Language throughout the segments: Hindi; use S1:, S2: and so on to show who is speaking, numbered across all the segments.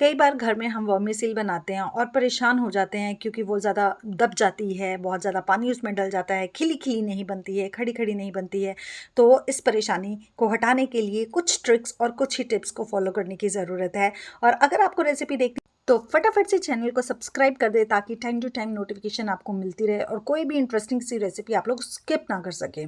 S1: कई बार घर में हम वर्मीसेल बनाते हैं और परेशान हो जाते हैं क्योंकि वो ज़्यादा दब जाती है, बहुत ज़्यादा पानी उसमें डल जाता है, खिली-खिली नहीं बनती है, खड़ी-खड़ी नहीं बनती है। तो इस परेशानी को हटाने के लिए कुछ ट्रिक्स और कुछ ही टिप्स को फॉलो करने की ज़रूरत है। और अगर आपको रेसिपी देखनी तो फटाफट से चैनल को सब्सक्राइब कर दें ताकि टाइम टू टाइम नोटिफिकेशन आपको मिलती रहे और कोई भी इंटरेस्टिंग सी रेसिपी आप लोग स्किप ना कर सकें।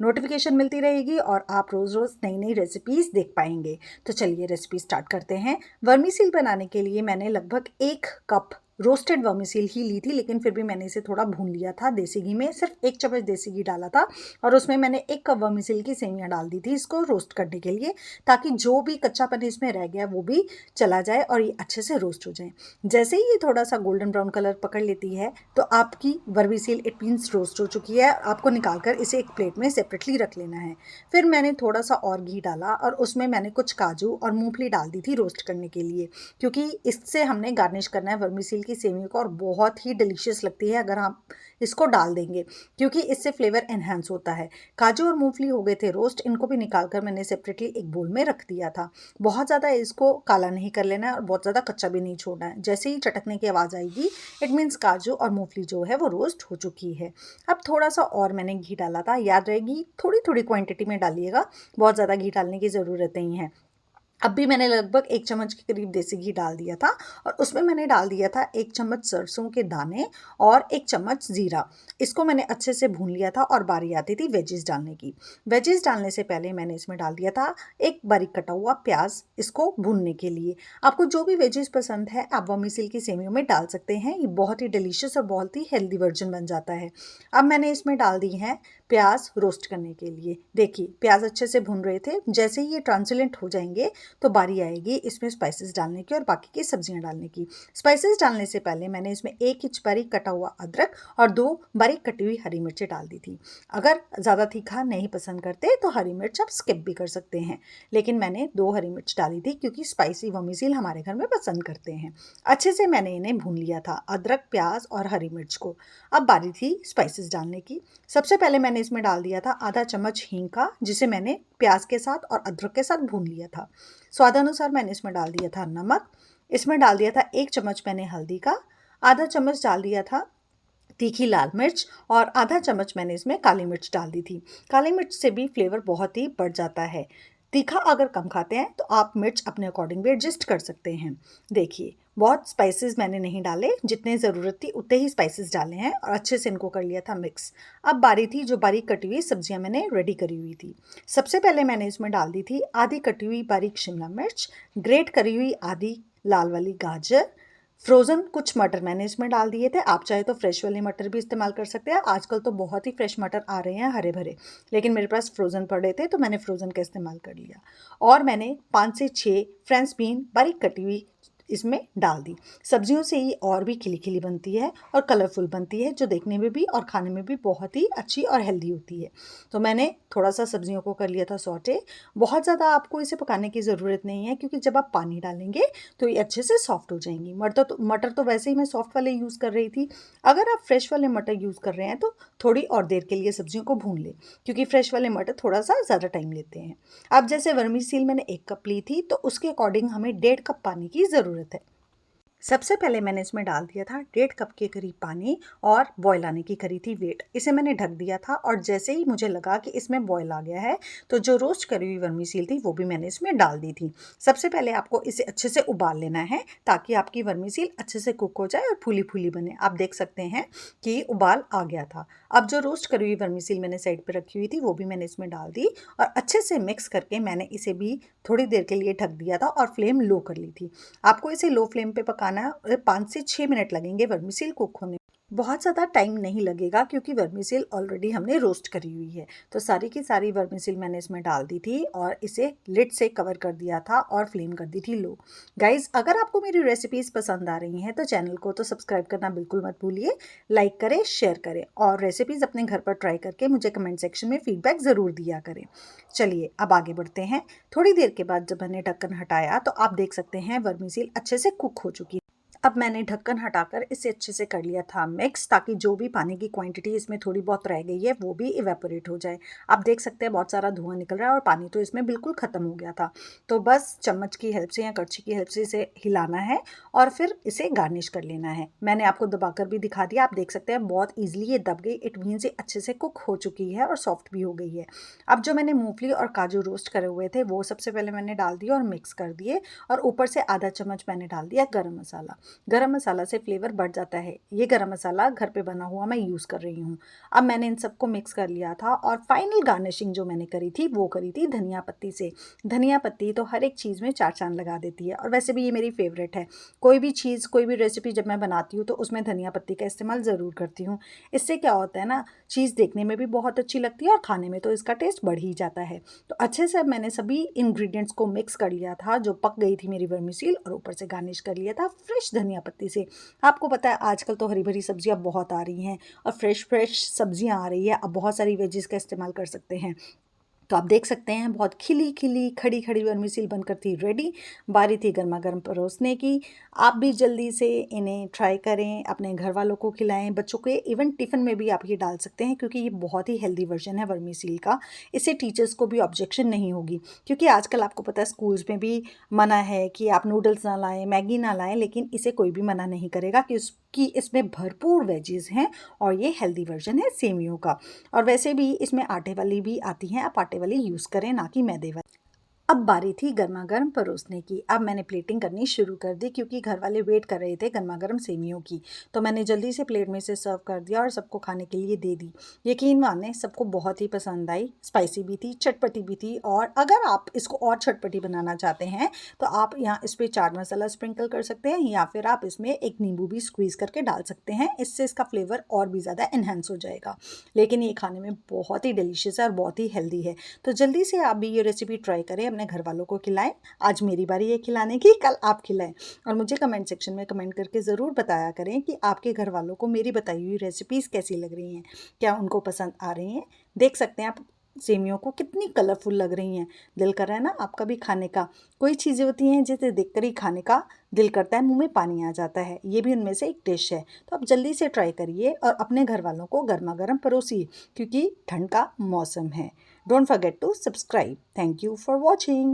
S1: नोटिफिकेशन मिलती रहेगी और आप रोज़ रोज़ नई नई रेसिपीज़ देख पाएंगे। तो चलिए रेसिपी स्टार्ट करते हैं। वर्मीसेल बनाने के लिए मैंने लगभग 1 कप रोस्टेड वर्मीसेल ही ली थी, लेकिन फिर भी मैंने इसे थोड़ा भून लिया था देसी घी में। सिर्फ 1 चम्मच देसी घी डाला था और उसमें मैंने 1 कप वर्मीसेल की सेवियां डाल दी थी इसको रोस्ट करने के लिए, ताकि जो भी कच्चापन इसमें रह गया वो भी चला जाए और ये अच्छे से रोस्ट हो जाए। जैसे ही ये थोड़ा सा गोल्डन ब्राउन कलर पकड़ लेती है तो आपकी वर्मीसेल इट मीन्स रोस्ट हो चुकी है। आपको निकालकर इसे एक प्लेट में सेपरेटली रख लेना है। फिर मैंने थोड़ा सा और घी डाला और उसमें मैंने कुछ काजू और मूंगफली डाल दी थी रोस्ट करने के लिए, क्योंकि इससे हमने गार्निश करना है वर्मीसेल की सेवियों को और बहुत ही डिलीशियस लगती है अगर आप इसको डाल देंगे, क्योंकि इससे फ्लेवर एनहांस होता है। काजू और मूंगफली हो गए थे रोस्ट, इनको भी निकालकर मैंने सेपरेटली एक बोल में रख दिया था। बहुत ज़्यादा इसको काला नहीं कर लेना है और बहुत ज़्यादा कच्चा भी नहीं छोड़ना है। जैसे ही चटकने की आवाज़ आएगी इट मीन्स काजू और मूंगफली जो है वो रोस्ट हो चुकी है। अब थोड़ा सा और मैंने घी डाला था, याद रहेगी थोड़ी थोड़ी क्वांटिटी में डालिएगा, बहुत ज़्यादा घी डालने की ज़रूरत नहीं है। अब भी मैंने लगभग 1 चम्मच के करीब देसी घी डाल दिया था और उसमें मैंने डाल दिया था 1 चम्मच सरसों के दाने और 1 चम्मच ज़ीरा। इसको मैंने अच्छे से भून लिया था और बारी आती थी वेजिस डालने की। वेजिस डालने से पहले मैंने इसमें डाल दिया था एक बारीक कटा हुआ प्याज, इसको भूनने के लिए। आपको जो भी वेजिस पसंद है आप वर्मीसेल की सेवियों में डाल सकते हैं। ये बहुत ही डिलीशियस और बहुत ही हेल्दी वर्जन बन जाता है। अब मैंने इसमें डाल दी है प्याज रोस्ट करने के लिए। देखिए प्याज अच्छे से भून रहे थे, जैसे ही ये ट्रांसलेंट हो जाएंगे तो बारी आएगी इसमें स्पाइसेस डालने की और बाकी की सब्जियां डालने की। स्पाइसेस डालने से पहले मैंने इसमें 1 इंच बारीक कटा हुआ अदरक और 2 बारीक कटी हुई हरी मिर्चें डाल दी थी। अगर ज़्यादा तीखा नहीं पसंद करते तो हरी मिर्च आप स्किप भी कर सकते हैं, लेकिन मैंने 2 हरी मिर्च डाली थी क्योंकि स्पाइसी वर्मीसेल हमारे घर में पसंद करते हैं। अच्छे से मैंने इन्हें भून लिया था, अदरक प्याज और हरी मिर्च को। अब बारी थी स्पाइसेस डालने की। सबसे पहले मैंने इसमें डाल दिया था आधा चम्मच हींग का, जिसे मैंने प्याज के साथ और अदरक के साथ भून लिया था। स्वादानुसार मैंने इसमें डाल दिया था नमक। इसमें डाल दिया था 1 चम्मच मैंने हल्दी का, आधा चम्मच डाल दिया था तीखी लाल मिर्च और आधा चम्मच मैंने इसमें काली मिर्च डाल दी थी। काली मिर्च से भी फ्लेवर बहुत ही बढ़ जाता है। तीखा अगर कम खाते हैं तो आप मिर्च अपने अकॉर्डिंग भी एडजस्ट कर सकते हैं। देखिए बहुत स्पाइसेस मैंने नहीं डाले, जितने ज़रूरत थी उतने ही स्पाइसेस डाले हैं और अच्छे से इनको कर लिया था मिक्स। अब बारी थी जो बारीक कटी हुई सब्जियां मैंने रेडी करी हुई थी। सबसे पहले मैंने इसमें डाल दी थी आधी कटी हुई बारीक शिमला मिर्च, ग्रेट करी हुई आधी लाल वाली गाजर, फ्रोज़न कुछ मटर मैंने इसमें डाल दिए थे। आप चाहे तो फ्रेश वाले मटर भी इस्तेमाल कर सकते हैं, आजकल तो बहुत ही फ्रेश मटर आ रहे हैं हरे भरे, लेकिन मेरे पास फ्रोज़न पड़े थे तो मैंने फ्रोज़न का इस्तेमाल कर लिया। और मैंने 5 से 6 फ्रेंच बीन बारीक कटी हुई इसमें डाल दी। सब्जियों से ये और भी खिली खिली बनती है और कलरफुल बनती है, जो देखने में भी और खाने में भी बहुत ही अच्छी और हेल्दी होती है। तो मैंने थोड़ा सा सब्जियों को कर लिया था सॉटे। बहुत ज़्यादा आपको इसे पकाने की ज़रूरत नहीं है, क्योंकि जब आप पानी डालेंगे तो ये अच्छे से सॉफ्ट हो जाएंगी। मटर तो वैसे ही मैं सॉफ्ट वाले यूज़ कर रही थी। अगर आप फ्रेश वाले मटर यूज़ कर रहे हैं तो थोड़ी और देर के लिए सब्जियों को भून लें, क्योंकि फ्रेश वाले मटर थोड़ा सा ज़्यादा टाइम लेते हैं। अब जैसे वर्मीसेल मैंने 1 कप ली थी तो उसके अकॉर्डिंग हमें 1.5 कप पानी की ज़रूरत है। सबसे पहले मैंने इसमें डाल दिया था 1.5 कप के करीब पानी और बॉयल आने की करी थी वेट। इसे मैंने ढक दिया था और जैसे ही मुझे लगा कि इसमें बॉयल आ गया है तो जो रोस्ट करी हुई वर्मीसेल थी वो भी मैंने इसमें डाल दी थी। सबसे पहले आपको इसे अच्छे से उबाल लेना है ताकि आपकी वर्मीसेल अच्छे से कुक हो जाए और फूली फूली बने। आप देख सकते हैं कि उबाल आ गया था। अब जो रोस्ट करी हुई वर्मीसेल मैंने साइड पर रखी हुई थी वो भी मैंने इसमें डाल दी और अच्छे से मिक्स करके मैंने इसे भी थोड़ी देर के लिए ढक दिया था और फ्लेम लो कर ली थी। आपको इसे लो फ्लेम पे पकाना है, 5 से 6 मिनट लगेंगे वर्मीसेल कुक होने। बहुत ज़्यादा टाइम नहीं लगेगा क्योंकि वर्मीसेल ऑलरेडी हमने रोस्ट करी हुई है। तो सारी की सारी वर्मीसेल मैंने इसमें डाल दी थी और इसे लिड से कवर कर दिया था और फ्लेम कर दी थी लो। गाइज अगर आपको मेरी रेसिपीज़ पसंद आ रही हैं तो चैनल को तो सब्सक्राइब करना बिल्कुल मत भूलिए, लाइक करें, शेयर करें और रेसिपीज़ अपने घर पर ट्राई करके मुझे कमेंट सेक्शन में फीडबैक ज़रूर दिया करें। चलिए अब आगे बढ़ते हैं। थोड़ी देर के बाद जब मैंने ढक्कन हटाया तो आप देख सकते हैं वर्मीसेल अच्छे से कुक हो चुकी है। अब मैंने ढक्कन हटाकर इसे अच्छे से कर लिया था मिक्स, ताकि जो भी पानी की क्वांटिटी इसमें थोड़ी बहुत रह गई है वो भी इवेपोरेट हो जाए। आप देख सकते हैं बहुत सारा धुआं निकल रहा है और पानी तो इसमें बिल्कुल ख़त्म हो गया था। तो बस चम्मच की हेल्प से या कड़छी की हेल्प से इसे हिलाना है और फिर इसे गार्निश कर लेना है। मैंने आपको दबाकर भी दिखा दिया, आप देख सकते हैं बहुत ईजिली ये दब गई। इट मीन्स ये अच्छे से कुक हो चुकी है और सॉफ्ट भी हो गई है। अब जो मैंने मूंगफली और काजू रोस्ट करे हुए थे वो सबसे पहले मैंने डाल दिए और मिक्स कर दिए, और ऊपर से आधा चम्मच मैंने डाल दिया गरम मसाला। गरम मसाला से फ्लेवर बढ़ जाता है। ये गरम मसाला घर पे बना हुआ मैं यूज़ कर रही हूँ। अब मैंने इन सबको मिक्स कर लिया था और फाइनल गार्निशिंग जो मैंने करी थी वो करी थी धनिया पत्ती से। धनिया पत्ती तो हर एक चीज़ में चार चांद लगा देती है, और वैसे भी ये मेरी फेवरेट है। कोई भी चीज़, कोई भी रेसिपी जब मैं बनाती हूँ तो उसमें धनिया पत्ती का इस्तेमाल ज़रूर करती हूँ। इससे क्या होता है ना, चीज़ देखने में भी बहुत अच्छी लगती है और खाने में तो इसका टेस्ट बढ़ ही जाता है। तो अच्छे से मैंने सभी इंग्रेडिएंट्स को मिक्स कर लिया था जो पक गई थी मेरी वर्मीसेल, और ऊपर से गार्निश कर लिया था फ्रेश धनिया पत्ती से। आपको पता है आजकल तो हरी भरी सब्जियां बहुत आ रही हैं और फ्रेश फ्रेश सब्जियां आ रही है। अब बहुत सारी वेजिस का इस्तेमाल कर सकते हैं। तो आप देख सकते हैं बहुत खिली खिली खड़ी खड़ी वर्मीसेल बनकर थी रेडी। बारी थी गर्मा गर्म परोसने की। आप भी जल्दी से इन्हें ट्राई करें, अपने घर वालों को खिलाएं, बच्चों के इवन टिफ़िन में भी आप ये डाल सकते हैं, क्योंकि ये बहुत ही हेल्दी वर्जन है वर्मीसेल का। इससे टीचर्स को भी ऑब्जेक्शन नहीं होगी, क्योंकि आजकल आपको पता है स्कूल्स में भी मना है कि आप नूडल्स ना लाएं, मैगी ना लाएं, लेकिन इसे कोई भी मना नहीं करेगा कि इसमें भरपूर वेजीज हैं और ये हेल्दी वर्जन है सेमियों का। और वैसे भी इसमें आटे वाली भी आती हैं, आप आटे वाली यूज़ करें ना कि मैदे वाली। अब बारी थी गर्मा गर्म परोसने की। अब मैंने प्लेटिंग करनी शुरू कर दी, क्योंकि घर वाले वेट कर रहे थे गर्मा गर्म सेमियों की। तो मैंने जल्दी से प्लेट में से सर्व कर दिया और सबको खाने के लिए दे दी। यकीन माने सबको बहुत ही पसंद आई। स्पाइसी भी थी, चटपटी भी थी, और अगर आप इसको और चटपटी बनाना चाहते हैं तो आप यहाँ इस पर चाट मसाला स्प्रिंकल कर सकते हैं, या फिर आप इसमें एक नींबू भी स्क्वीज़ करके डाल सकते हैं। इससे इसका फ्लेवर और भी ज़्यादा इन्हेंस हो जाएगा। लेकिन ये खाने में बहुत ही डिलीशियस है और बहुत ही हेल्दी है। तो जल्दी से आप भी ये रेसिपी ट्राई करें, अपने घर वालों को खिलाएं। आज मेरी बारी है खिलाने की, कल आप खिलाएं। और मुझे कमेंट सेक्शन में कमेंट करके ज़रूर बताया करें कि आपके घर वालों को मेरी बताई हुई रेसिपीज़ कैसी लग रही हैं, क्या उनको पसंद आ रही हैं। देख सकते हैं आप सेमियों को कितनी कलरफुल लग रही हैं। दिल कर रहा है ना आपका भी खाने का। कोई चीज़ें होती हैं जिसे देखकर ही खाने का दिल करता है, मुंह में पानी आ जाता है। ये भी उनमें से एक डिश है। तो आप जल्दी से ट्राई करिए और अपने घर वालों को गर्मा गर्म परोसिए, क्योंकि ठंड का मौसम है। Don't forget to subscribe. Thank you for watching.